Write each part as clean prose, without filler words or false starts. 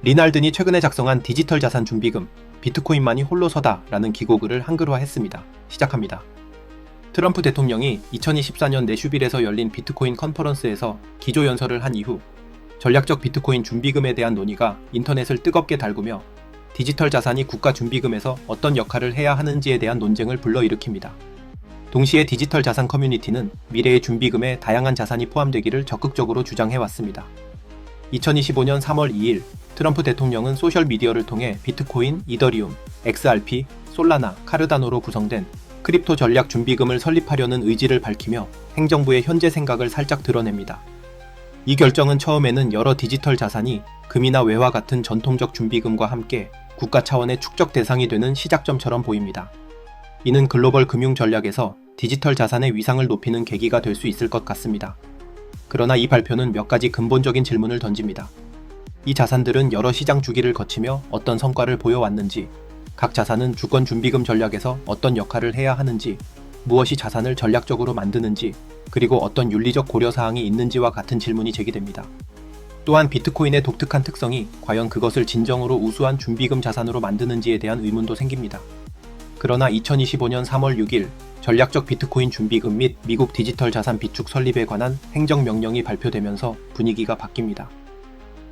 리날든이 최근에 작성한 디지털 자산 준비금, 비트코인만이 홀로 서다 라는 기고글을 한글화했습니다. 시작합니다. 트럼프 대통령이 2024년 내슈빌에서 열린 비트코인 컨퍼런스에서 기조연설을 한 이후 전략적 비트코인 준비금에 대한 논의가 인터넷을 뜨겁게 달구며 디지털 자산이 국가 준비금에서 어떤 역할을 해야 하는지에 대한 논쟁을 불러일으킵니다. 동시에 디지털 자산 커뮤니티는 미래의 준비금에 다양한 자산이 포함되기를 적극적으로 주장해왔습니다. 2025년 3월 2일 트럼프 대통령은 소셜미디어를 통해 비트코인, 이더리움, XRP, 솔라나, 카르다노로 구성된 크립토 전략 준비금을 설립하려는 의지를 밝히며 행정부의 현재 생각을 살짝 드러냅니다. 이 결정은 처음에는 여러 디지털 자산이 금이나 외화 같은 전통적 준비금과 함께 국가 차원의 축적 대상이 되는 시작점처럼 보입니다. 이는 글로벌 금융 전략에서 디지털 자산의 위상을 높이는 계기가 될 수 있을 것 같습니다. 그러나 이 발표는 몇 가지 근본적인 질문을 던집니다. 이 자산들은 여러 시장 주기를 거치며 어떤 성과를 보여왔는지, 각 자산은 주권 준비금 전략에서 어떤 역할을 해야 하는지, 무엇이 자산을 전략적으로 만드는지, 그리고 어떤 윤리적 고려사항이 있는지와 같은 질문이 제기됩니다. 또한 비트코인의 독특한 특성이 과연 그것을 진정으로 우수한 준비금 자산으로 만드는지에 대한 의문도 생깁니다. 그러나 2025년 3월 6일 전략적 비트코인 준비금 및 미국 디지털 자산 비축 설립에 관한 행정명령이 발표되면서 분위기가 바뀝니다.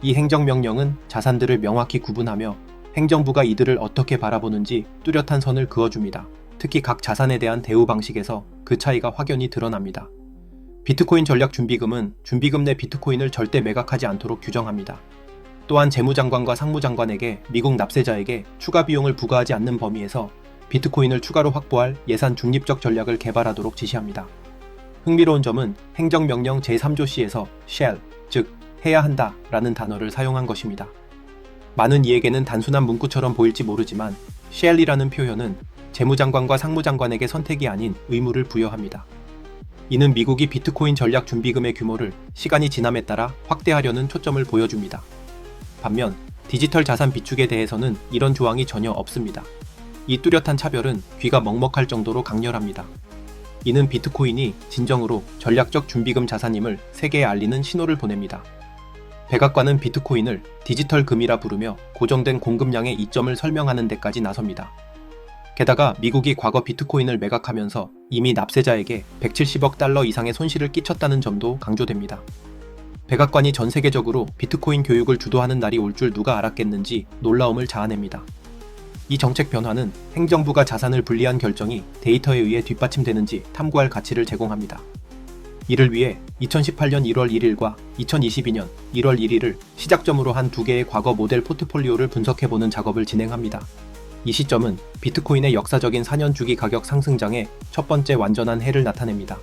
이 행정명령은 자산들을 명확히 구분하며 행정부가 이들을 어떻게 바라보는지 뚜렷한 선을 그어줍니다. 특히 각 자산에 대한 대우 방식에서 그 차이가 확연히 드러납니다. 비트코인 전략 준비금은 준비금 내 비트코인을 절대 매각하지 않도록 규정합니다. 또한 재무장관과 상무장관에게 미국 납세자에게 추가 비용을 부과하지 않는 범위에서 비트코인을 추가로 확보할 예산 중립적 전략을 개발하도록 지시합니다. 흥미로운 점은 행정명령 제3조 C에서 shall, 즉 해야 한다 라는 단어를 사용한 것입니다. 많은 이에게는 단순한 문구처럼 보일지 모르지만 shall이라는 표현은 재무장관과 상무장관에게 선택이 아닌 의무를 부여합니다. 이는 미국이 비트코인 전략 준비금의 규모를 시간이 지남에 따라 확대하려는 초점을 보여줍니다. 반면 디지털 자산 비축에 대해서는 이런 조항이 전혀 없습니다. 이 뚜렷한 차별은 귀가 먹먹할 정도로 강렬합니다. 이는 비트코인이 진정으로 전략적 준비금 자산임을 세계에 알리는 신호를 보냅니다. 백악관은 비트코인을 디지털 금이라 부르며 고정된 공급량의 이점을 설명하는 데까지 나섭니다. 게다가 미국이 과거 비트코인을 매각하면서 이미 납세자에게 170억 달러 이상의 손실을 끼쳤다는 점도 강조됩니다. 백악관이 전 세계적으로 비트코인 교육을 주도하는 날이 올 줄 누가 알았겠는지 놀라움을 자아냅니다. 이 정책 변화는 행정부가 자산을 분리한 결정이 데이터에 의해 뒷받침되는지 탐구할 가치를 제공합니다. 이를 위해 2018년 1월 1일과 2022년 1월 1일을 시작점으로 한 두 개의 과거 모델 포트폴리오를 분석해보는 작업을 진행합니다. 이 시점은 비트코인의 역사적인 4년 주기 가격 상승장의 첫 번째 완전한 해를 나타냅니다.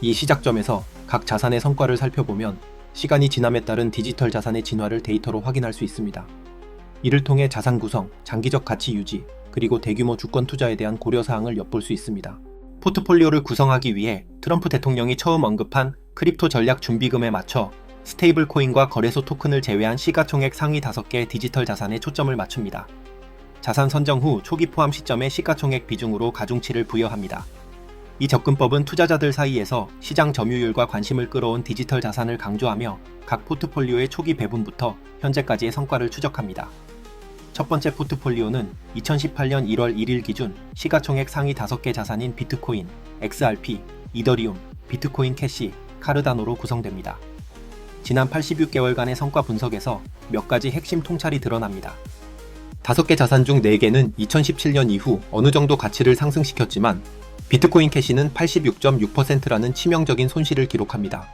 이 시작점에서 각 자산의 성과를 살펴보면 시간이 지남에 따른 디지털 자산의 진화를 데이터로 확인할 수 있습니다. 이를 통해 자산 구성, 장기적 가치 유지, 그리고 대규모 주권 투자에 대한 고려사항을 엿볼 수 있습니다. 포트폴리오를 구성하기 위해 트럼프 대통령이 처음 언급한 크립토 전략 준비금에 맞춰 스테이블 코인과 거래소 토큰을 제외한 시가총액 상위 5개 디지털 자산에 초점을 맞춥니다. 자산 선정 후 초기 포함 시점에 시가총액 비중으로 가중치를 부여합니다. 이 접근법은 투자자들 사이에서 시장 점유율과 관심을 끌어온 디지털 자산을 강조하며 각 포트폴리오의 초기 배분부터 현재까지의 성과를 추적합니다. 첫 번째 포트폴리오는 2018년 1월 1일 기준 시가총액 상위 5개 자산인 비트코인, XRP, 이더리움, 비트코인 캐시, 카르다노로 구성됩니다. 지난 86개월간의 성과 분석에서 몇 가지 핵심 통찰이 드러납니다. 5개 자산 중 4개는 2017년 이후 어느 정도 가치를 상승시켰지만 비트코인 캐시는 86.6%라는 치명적인 손실을 기록합니다.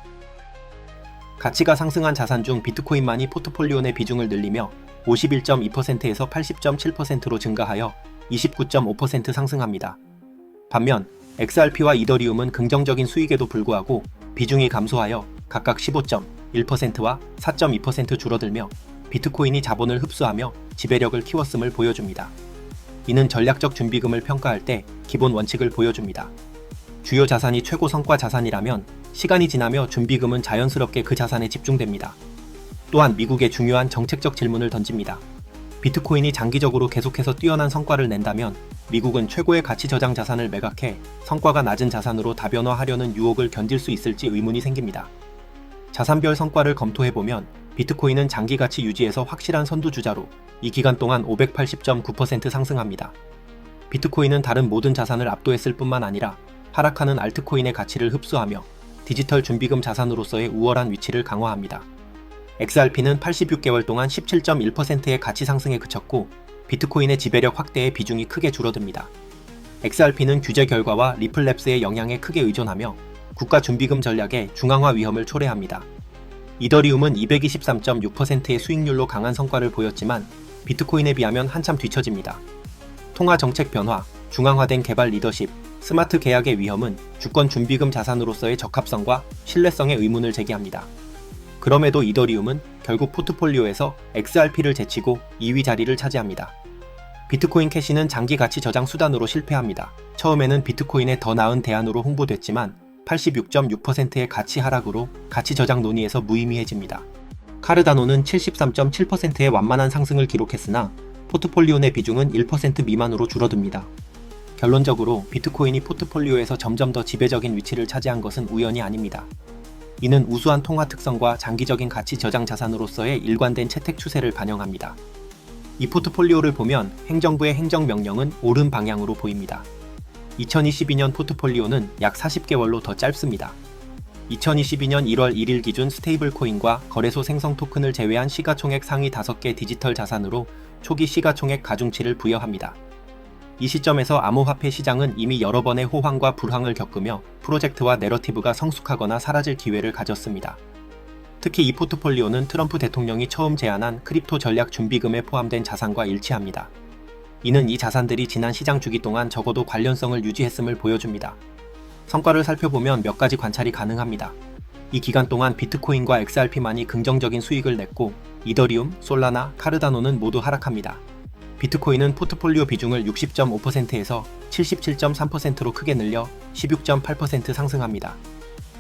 가치가 상승한 자산 중 비트코인만이 포트폴리오 내 비중을 늘리며 51.2%에서 80.7%로 증가하여 29.5% 상승합니다. 반면 XRP와 이더리움은 긍정적인 수익에도 불구하고 비중이 감소하여 각각 15.1%와 4.2% 줄어들며 비트코인이 자본을 흡수하며 지배력을 키웠음을 보여줍니다. 이는 전략적 준비금을 평가할 때 기본 원칙을 보여줍니다. 주요 자산이 최고 성과 자산이라면 시간이 지나며 준비금은 자연스럽게 그 자산에 집중됩니다. 또한 미국의 중요한 정책적 질문을 던집니다. 비트코인이 장기적으로 계속해서 뛰어난 성과를 낸다면 미국은 최고의 가치 저장 자산을 매각해 성과가 낮은 자산으로 다변화하려는 유혹을 견딜 수 있을지 의문이 생깁니다. 자산별 성과를 검토해보면 비트코인은 장기 가치 유지에서 확실한 선두주자로 이 기간 동안 580.9% 상승합니다. 비트코인은 다른 모든 자산을 압도했을 뿐만 아니라 하락하는 알트코인의 가치를 흡수하며 디지털 준비금 자산으로서의 우월한 위치를 강화합니다. XRP는 86개월 동안 17.1%의 가치 상승에 그쳤고 비트코인의 지배력 확대의 비중이 크게 줄어듭니다. XRP는 규제 결과와 리플랩스의 영향에 크게 의존하며 국가 준비금 전략의 중앙화 위험을 초래합니다. 이더리움은 223.6%의 수익률로 강한 성과를 보였지만 비트코인에 비하면 한참 뒤처집니다. 통화 정책 변화, 중앙화된 개발 리더십, 스마트 계약의 위험은 주권 준비금 자산으로서의 적합성과 신뢰성에 의문을 제기합니다. 그럼에도 이더리움은 결국 포트폴리오에서 XRP를 제치고 2위 자리를 차지합니다. 비트코인 캐시는 장기 가치 저장 수단으로 실패합니다. 처음에는 비트코인의 더 나은 대안으로 홍보됐지만 86.6%의 가치 하락으로 가치 저장 논의에서 무의미해집니다. 카르다노는 73.7%의 완만한 상승을 기록했으나 포트폴리오 내 비중은 1% 미만으로 줄어듭니다. 결론적으로 비트코인이 포트폴리오에서 점점 더 지배적인 위치를 차지한 것은 우연이 아닙니다. 이는 우수한 통화 특성과 장기적인 가치 저장 자산으로서의 일관된 채택 추세를 반영합니다. 이 포트폴리오를 보면 행정부의 행정명령은 옳은 방향으로 보입니다. 2022년 포트폴리오는 약 40개월로 더 짧습니다. 2022년 1월 1일 기준 스테이블 코인과 거래소 생성 토큰을 제외한 시가총액 상위 5개 디지털 자산으로 초기 시가총액 가중치를 부여합니다. 이 시점에서 암호화폐 시장은 이미 여러 번의 호황과 불황을 겪으며 프로젝트와 내러티브가 성숙하거나 사라질 기회를 가졌습니다. 특히 이 포트폴리오는 트럼프 대통령이 처음 제안한 크립토 전략 준비금에 포함된 자산과 일치합니다. 이는 이 자산들이 지난 시장 주기 동안 적어도 관련성을 유지했음을 보여줍니다. 성과를 살펴보면 몇 가지 관찰이 가능합니다. 이 기간 동안 비트코인과 XRP만이 긍정적인 수익을 냈고 이더리움, 솔라나, 카르다노는 모두 하락합니다. 비트코인은 포트폴리오 비중을 60.5%에서 77.3%로 크게 늘려 16.8% 상승합니다.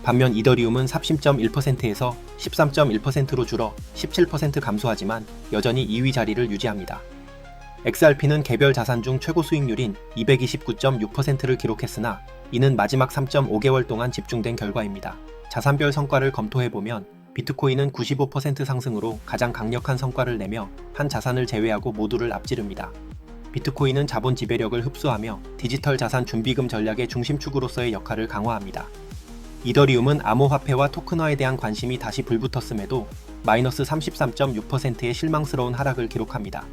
반면 이더리움은 30.1%에서 13.1%로 줄어 17% 감소하지만 여전히 2위 자리를 유지합니다. XRP는 개별 자산 중 최고 수익률인 229.6%를 기록했으나 이는 마지막 3.5개월 동안 집중된 결과입니다. 자산별 성과를 검토해보면 비트코인은 95% 상승으로 가장 강력한 성과를 내며 한 자산을 제외하고 모두를 앞지릅니다. 비트코인은 자본 지배력을 흡수하며 디지털 자산 준비금 전략의 중심축으로서의 역할을 강화합니다. 이더리움은 암호화폐와 토큰화에 대한 관심이 다시 불붙었음에도 마이너스 33.6%의 실망스러운 하락을 기록합니다.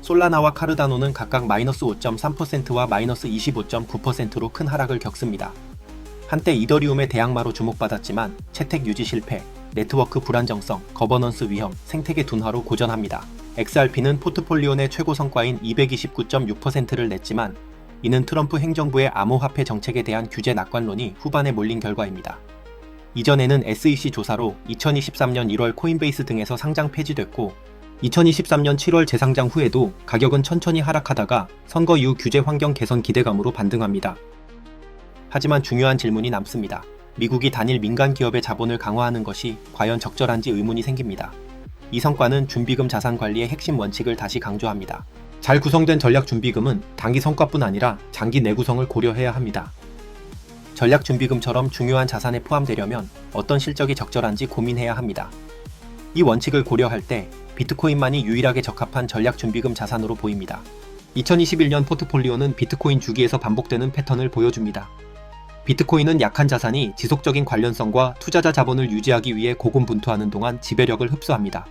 솔라나와 카르다노는 각각 마이너스 5.3%와 마이너스 25.9%로 큰 하락을 겪습니다. 한때 이더리움의 대항마로 주목받았지만 채택 유지 실패, 네트워크 불안정성, 거버넌스 위험, 생태계 둔화로 고전합니다. XRP는 포트폴리오 내 최고 성과인 229.6%를 냈지만 이는 트럼프 행정부의 암호화폐 정책에 대한 규제 낙관론이 후반에 몰린 결과입니다. 이전에는 SEC 조사로 2023년 1월 코인베이스 등에서 상장 폐지됐고 2023년 7월 재상장 후에도 가격은 천천히 하락하다가 선거 이후 규제 환경 개선 기대감으로 반등합니다. 하지만 중요한 질문이 남습니다. 미국이 단일 민간 기업의 자본을 강화하는 것이 과연 적절한지 의문이 생깁니다. 이 성과는 준비금 자산 관리의 핵심 원칙을 다시 강조합니다. 잘 구성된 전략 준비금은 단기 성과뿐 아니라 장기 내구성을 고려해야 합니다. 전략 준비금처럼 중요한 자산에 포함되려면 어떤 실적이 적절한지 고민해야 합니다. 이 원칙을 고려할 때 비트코인만이 유일하게 적합한 전략 준비금 자산으로 보입니다. 2021년 포트폴리오는 비트코인 주기에서 반복되는 패턴을 보여줍니다. 비트코인은 약한 자산이 지속적인 관련성과 투자자 자본을 유지하기 위해 고군분투하는 동안 지배력을 흡수합니다.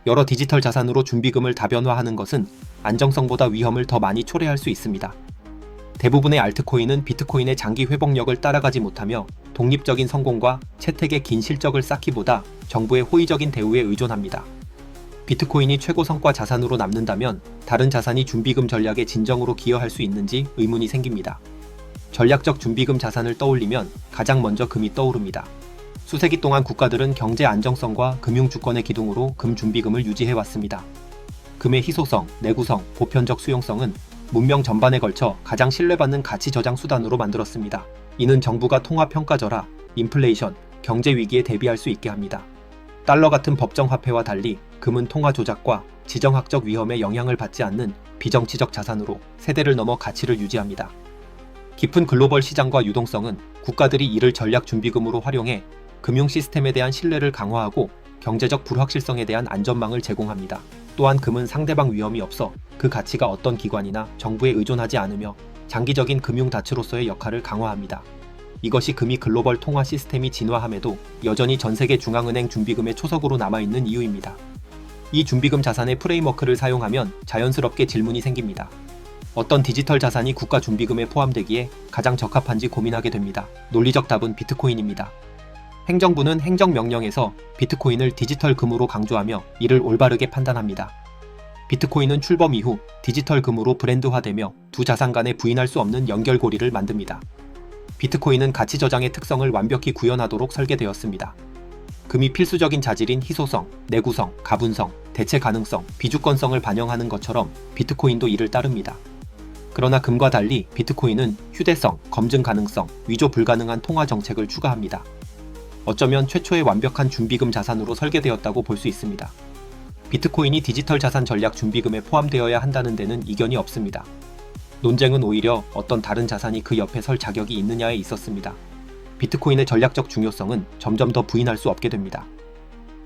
여러 디지털 자산으로 준비금을 다변화하는 것은 안정성보다 위험을 더 많이 초래할 수 있습니다. 대부분의 알트코인은 비트코인의 장기 회복력을 따라가지 못하며 독립적인 성공과 채택의 긴 실적을 쌓기보다 정부의 호의적인 대우에 의존합니다. 비트코인이 최고 성과 자산으로 남는다면 다른 자산이 준비금 전략에 진정으로 기여할 수 있는지 의문이 생깁니다. 전략적 준비금 자산을 떠올리면 가장 먼저 금이 떠오릅니다. 수세기 동안 국가들은 경제 안정성과 금융 주권의 기둥으로 금 준비금을 유지해왔습니다. 금의 희소성, 내구성, 보편적 수용성은 문명 전반에 걸쳐 가장 신뢰받는 가치 저장 수단으로 만들었습니다. 이는 정부가 통화 평가절하, 인플레이션, 경제 위기에 대비할 수 있게 합니다. 달러 같은 법정 화폐와 달리 금은 통화 조작과 지정학적 위험에 영향을 받지 않는 비정치적 자산으로 세대를 넘어 가치를 유지합니다. 깊은 글로벌 시장과 유동성은 국가들이 이를 전략 준비금으로 활용해 금융 시스템에 대한 신뢰를 강화하고 경제적 불확실성에 대한 안전망을 제공합니다. 또한 금은 상대방 위험이 없어 그 가치가 어떤 기관이나 정부에 의존하지 않으며 장기적인 금융 닻으로서의 역할을 강화합니다. 이것이 금이 글로벌 통화 시스템이 진화함에도 여전히 전세계 중앙은행 준비금의 초석으로 남아있는 이유입니다. 이 준비금 자산의 프레임워크를 사용하면 자연스럽게 질문이 생깁니다. 어떤 디지털 자산이 국가 준비금에 포함되기에 가장 적합한지 고민하게 됩니다. 논리적 답은 비트코인입니다. 행정부는 행정명령에서 비트코인을 디지털 금으로 강조하며 이를 올바르게 판단합니다. 비트코인은 출범 이후 디지털 금으로 브랜드화되며 두 자산 간에 부인할 수 없는 연결고리를 만듭니다. 비트코인은 가치 저장의 특성을 완벽히 구현하도록 설계되었습니다. 금이 필수적인 자질인 희소성, 내구성, 가분성, 대체 가능성, 비주권성을 반영하는 것처럼 비트코인도 이를 따릅니다. 그러나 금과 달리 비트코인은 휴대성, 검증 가능성, 위조 불가능한 통화 정책을 추가합니다. 어쩌면 최초의 완벽한 준비금 자산으로 설계되었다고 볼 수 있습니다. 비트코인이 디지털 자산 전략 준비금에 포함되어야 한다는 데는 이견이 없습니다. 논쟁은 오히려 어떤 다른 자산이 그 옆에 설 자격이 있느냐에 있었습니다. 비트코인의 전략적 중요성은 점점 더 부인할 수 없게 됩니다.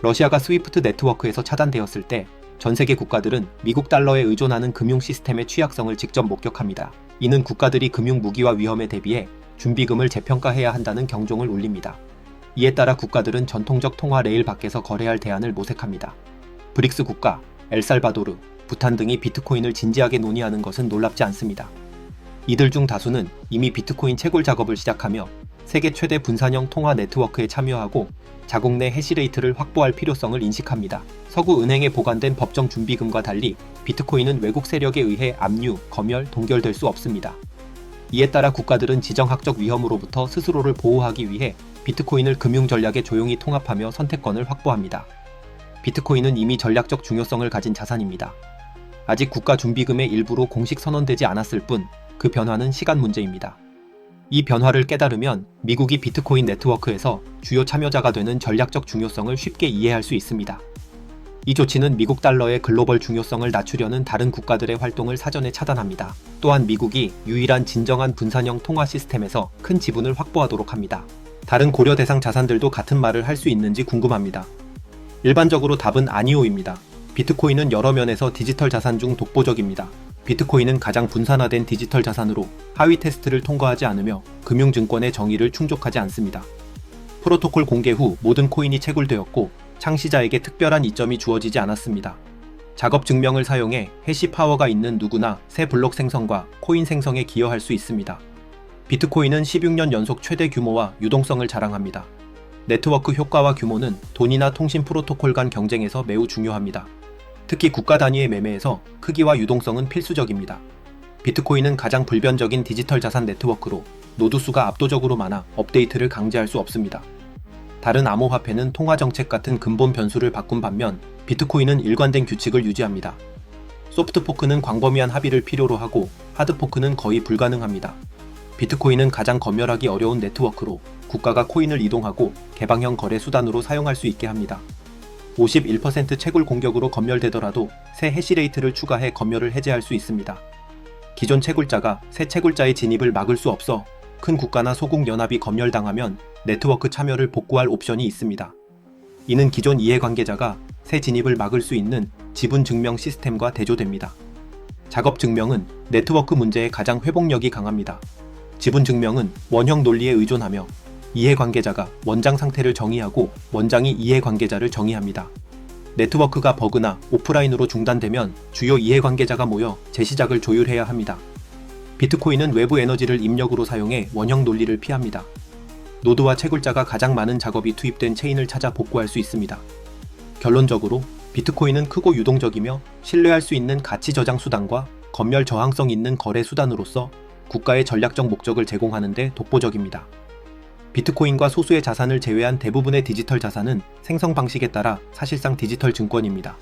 러시아가 스위프트 네트워크에서 차단되었을 때 전 세계 국가들은 미국 달러에 의존하는 금융 시스템의 취약성을 직접 목격합니다. 이는 국가들이 금융 무기화 위험에 대비해 준비금을 재평가해야 한다는 경종을 울립니다. 이에 따라 국가들은 전통적 통화 레일 밖에서 거래할 대안을 모색합니다. 브릭스 국가, 엘살바도르, 부탄 등이 비트코인을 진지하게 논의하는 것은 놀랍지 않습니다. 이들 중 다수는 이미 비트코인 채굴 작업을 시작하며 세계 최대 분산형 통화 네트워크에 참여하고 자국 내 해시레이트를 확보할 필요성을 인식합니다. 서구 은행에 보관된 법정 준비금과 달리 비트코인은 외국 세력에 의해 압류, 검열, 동결될 수 없습니다. 이에 따라 국가들은 지정학적 위험으로부터 스스로를 보호하기 위해 비트코인을 금융 전략에 조용히 통합하며 선택권을 확보합니다. 비트코인은 이미 전략적 중요성을 가진 자산입니다. 아직 국가 준비금의 일부로 공식 선언되지 않았을 뿐 그 변화는 시간 문제입니다. 이 변화를 깨달으면 미국이 비트코인 네트워크에서 주요 참여자가 되는 전략적 중요성을 쉽게 이해할 수 있습니다. 이 조치는 미국 달러의 글로벌 중요성을 낮추려는 다른 국가들의 활동을 사전에 차단합니다. 또한 미국이 유일한 진정한 분산형 통화 시스템에서 큰 지분을 확보하도록 합니다. 다른 고려 대상 자산들도 같은 말을 할 수 있는지 궁금합니다. 일반적으로 답은 아니오입니다. 비트코인은 여러 면에서 디지털 자산 중 독보적입니다. 비트코인은 가장 분산화된 디지털 자산으로 하위 테스트를 통과하지 않으며 금융증권의 정의를 충족하지 않습니다. 프로토콜 공개 후 모든 코인이 채굴되었고 창시자에게 특별한 이점이 주어지지 않았습니다. 작업 증명을 사용해 해시 파워가 있는 누구나 새 블록 생성과 코인 생성에 기여할 수 있습니다. 비트코인은 16년 연속 최대 규모와 유동성을 자랑합니다. 네트워크 효과와 규모는 돈이나 통신 프로토콜 간 경쟁에서 매우 중요합니다. 특히 국가 단위의 매매에서 크기와 유동성은 필수적입니다. 비트코인은 가장 불변적인 디지털 자산 네트워크로 노드 수가 압도적으로 많아 업데이트를 강제할 수 없습니다. 다른 암호화폐는 통화 정책 같은 근본 변수를 바꾼 반면 비트코인은 일관된 규칙을 유지합니다. 소프트 포크는 광범위한 합의를 필요로 하고 하드 포크는 거의 불가능합니다. 비트코인은 가장 검열하기 어려운 네트워크로 국가가 코인을 이동하고 개방형 거래 수단으로 사용할 수 있게 합니다. 51% 채굴 공격으로 검열되더라도 새 해시레이트를 추가해 검열을 해제할 수 있습니다. 기존 채굴자가 새 채굴자의 진입을 막을 수 없어 큰 국가나 소국 연합이 검열당하면 네트워크 참여를 복구할 옵션이 있습니다. 이는 기존 이해관계자가 새 진입을 막을 수 있는 지분 증명 시스템과 대조됩니다. 작업 증명은 네트워크 문제에 가장 회복력이 강합니다. 지분 증명은 원형 논리에 의존하며 이해관계자가 원장 상태를 정의하고 원장이 이해관계자를 정의합니다. 네트워크가 버그나 오프라인으로 중단되면 주요 이해관계자가 모여 재시작을 조율해야 합니다. 비트코인은 외부 에너지를 입력으로 사용해 원형 논리를 피합니다. 노드와 채굴자가 가장 많은 작업이 투입된 체인을 찾아 복구할 수 있습니다. 결론적으로 비트코인은 크고 유동적이며 신뢰할 수 있는 가치 저장 수단과 검열 저항성 있는 거래 수단으로서 국가의 전략적 목적을 제공하는 데 독보적입니다. 비트코인과 소수의 자산을 제외한 대부분의 디지털 자산은 생성 방식에 따라 사실상 디지털 증권입니다.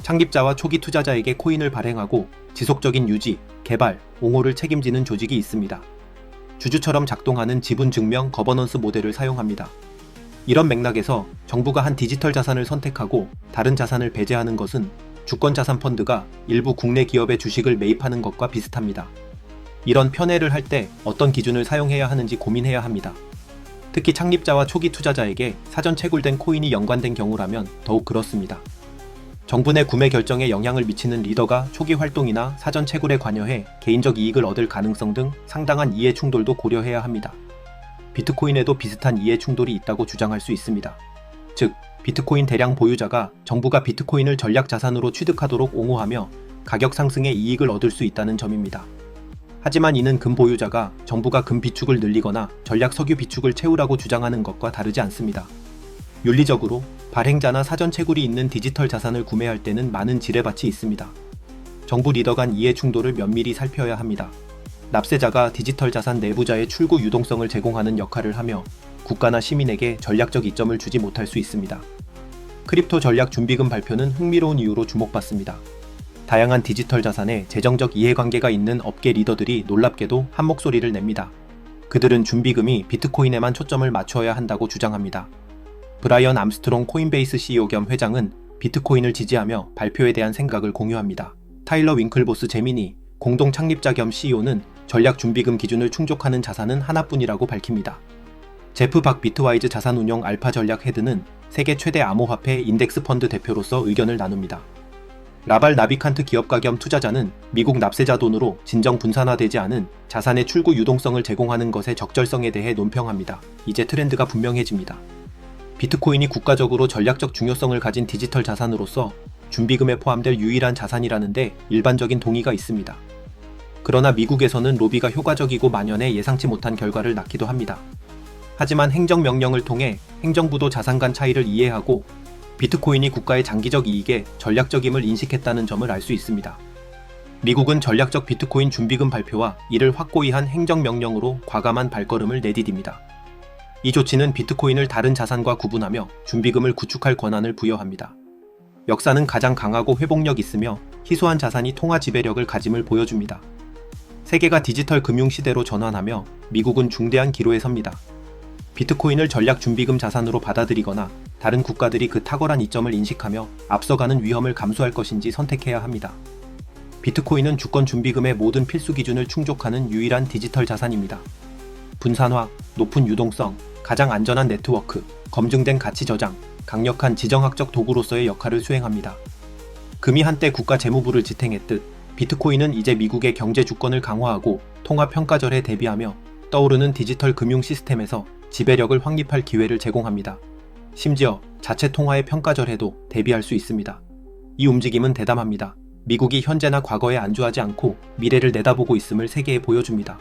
창립자와 초기 투자자에게 코인을 발행하고 지속적인 유지, 개발, 옹호를 책임지는 조직이 있습니다. 주주처럼 작동하는 지분 증명 거버넌스 모델을 사용합니다. 이런 맥락에서 정부가 한 디지털 자산을 선택하고 다른 자산을 배제하는 것은 주권자산 펀드가 일부 국내 기업의 주식을 매입하는 것과 비슷합니다. 이런 편애를 할 때 어떤 기준을 사용해야 하는지 고민해야 합니다. 특히 창립자와 초기 투자자에게 사전 채굴된 코인이 연관된 경우라면 더욱 그렇습니다. 정부 내 구매 결정에 영향을 미치는 리더가 초기 활동이나 사전 채굴에 관여해 개인적 이익을 얻을 가능성 등 상당한 이해 충돌도 고려해야 합니다. 비트코인에도 비슷한 이해 충돌이 있다고 주장할 수 있습니다. 즉, 비트코인 대량 보유자가 정부가 비트코인을 전략 자산으로 취득하도록 옹호하며 가격 상승에 이익을 얻을 수 있다는 점입니다. 하지만 이는 금 보유자가 정부가 금 비축을 늘리거나 전략 석유 비축을 채우라고 주장하는 것과 다르지 않습니다. 윤리적으로 발행자나 사전 채굴이 있는 디지털 자산을 구매할 때는 많은 지뢰밭이 있습니다. 정부 리더 간 이해 충돌을 면밀히 살펴야 합니다. 납세자가 디지털 자산 내부자의 출구 유동성을 제공하는 역할을 하며 국가나 시민에게 전략적 이점을 주지 못할 수 있습니다. 크립토 전략 준비금 발표는 흥미로운 이유로 주목받습니다. 다양한 디지털 자산에 재정적 이해관계가 있는 업계 리더들이 놀랍게도 한 목소리를 냅니다. 그들은 준비금이 비트코인에만 초점을 맞춰야 한다고 주장합니다. 브라이언 암스트롱 코인베이스 CEO 겸 회장은 비트코인을 지지하며 발표에 대한 생각을 공유합니다. 타일러 윙클보스 제미니 공동 창립자 겸 CEO는 전략 준비금 기준을 충족하는 자산은 하나뿐이라고 밝힙니다. 제프 박 비트와이즈 자산운용 알파 전략 헤드는 세계 최대 암호화폐 인덱스 펀드 대표로서 의견을 나눕니다. 라발 나비칸트 기업가 겸 투자자는 미국 납세자 돈으로 진정 분산화되지 않은 자산의 출구 유동성을 제공하는 것의 적절성에 대해 논평합니다. 이제 트렌드가 분명해집니다. 비트코인이 국가적으로 전략적 중요성을 가진 디지털 자산으로서 준비금에 포함될 유일한 자산이라는데 일반적인 동의가 있습니다. 그러나 미국에서는 로비가 효과적이고 만연해 예상치 못한 결과를 낳기도 합니다. 하지만 행정명령을 통해 행정부도 자산 간 차이를 이해하고 비트코인이 국가의 장기적 이익에 전략적임을 인식했다는 점을 알 수 있습니다. 미국은 전략적 비트코인 준비금 발표와 이를 확고히 한 행정명령으로 과감한 발걸음을 내디딥니다. 이 조치는 비트코인을 다른 자산과 구분하며 준비금을 구축할 권한을 부여합니다. 역사는 가장 강하고 회복력 있으며 희소한 자산이 통화 지배력을 가짐을 보여줍니다. 세계가 디지털 금융 시대로 전환하며 미국은 중대한 기로에 섭니다. 비트코인을 전략 준비금 자산으로 받아들이거나 다른 국가들이 그 탁월한 이점을 인식하며 앞서가는 위험을 감수할 것인지 선택해야 합니다. 비트코인은 주권 준비금의 모든 필수 기준을 충족하는 유일한 디지털 자산입니다. 분산화, 높은 유동성, 가장 안전한 네트워크, 검증된 가치 저장, 강력한 지정학적 도구로서의 역할을 수행합니다. 금이 한때 국가 재무부를 지탱했듯 비트코인은 이제 미국의 경제 주권을 강화하고 통화 평가절에 대비하며 떠오르는 디지털 금융 시스템에서 지배력을 확립할 기회를 제공합니다. 심지어 자체 통화의 평가절에도 대비할 수 있습니다. 이 움직임은 대담합니다. 미국이 현재나 과거에 안주하지 않고 미래를 내다보고 있음을 세계에 보여줍니다.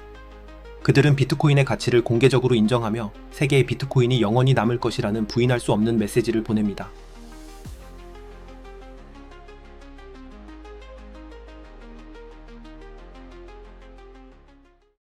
그들은 비트코인의 가치를 공개적으로 인정하며 세계의 비트코인이 영원히 남을 것이라는 부인할 수 없는 메시지를 보냅니다.